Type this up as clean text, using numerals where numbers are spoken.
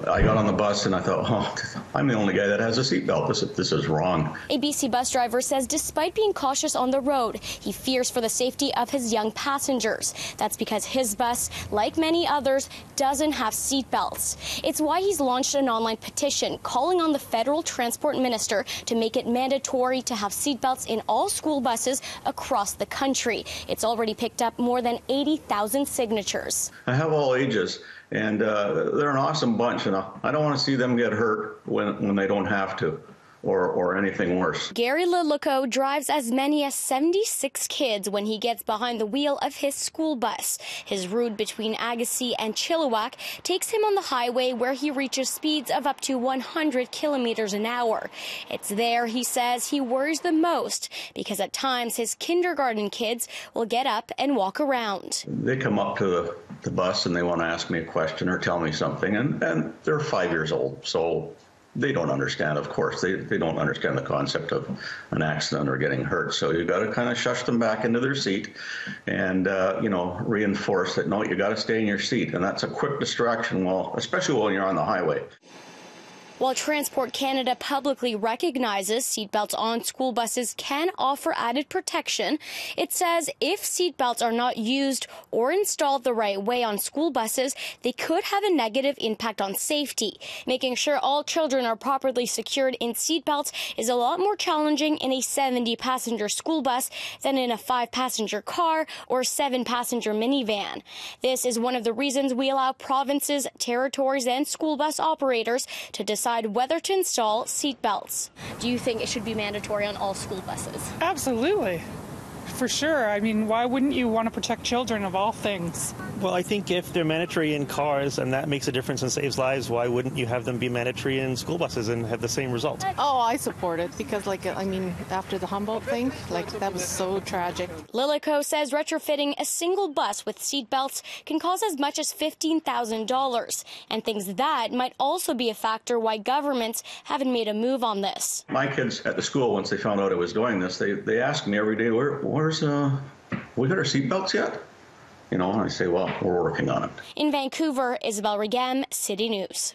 I got on the bus and I thought, oh, I'm the only guy that has a seatbelt. This is wrong. A BC bus driver says despite being cautious on the road, he fears for the safety of his young passengers. That's because his bus, like many others, doesn't have seatbelts. It's why he's launched an online petition calling on the federal transport minister to make it mandatory to have seatbelts in all school buses across the country. It's already picked up more than 80,000 signatures. I have all ages, and they're an awesome bunch, and I don't want to see them get hurt when they don't have to. Or anything worse. Gary Lilico drives as many as 76 kids when he gets behind the wheel of his school bus. His route between Agassiz and Chilliwack takes him on the highway where he reaches speeds of up to 100 kilometers an hour. It's there, he says, he worries the most because at times his kindergarten kids will get up and walk around. They come up to the bus and they want to ask me a question or tell me something, and they're 5 years old, so they don't understand, of course. They don't understand the concept of an accident or getting hurt. So you got to kind of shush them back into their seat and, reinforce that, no, you got to stay in your seat. And that's a quick distraction, especially when you're on the highway. While Transport Canada publicly recognizes seatbelts on school buses can offer added protection, it says if seatbelts are not used or installed the right way on school buses, they could have a negative impact on safety. Making sure all children are properly secured in seatbelts is a lot more challenging in a 70-passenger school bus than in a 5-passenger car or 7-passenger minivan. This is one of the reasons we allow provinces, territories, and school bus operators to decide whether to install seatbelts. Do you think it should be mandatory on all school buses? Absolutely. For sure. I mean, why wouldn't you want to protect children of all things? Well, I think if they're mandatory in cars and that makes a difference and saves lives, why wouldn't you have them be mandatory in school buses and have the same result? Oh, I support it because, after the Humboldt thing, that was so tragic. Lilico says retrofitting a single bus with seat belts can cost as much as $15,000 and thinks that might also be a factor why governments haven't made a move on this. My kids at the school, once they found out I was doing this, they asked me every day, we got our seatbelts yet? And I say, well, we're working on it. In Vancouver, Isabelle Raghem, City News.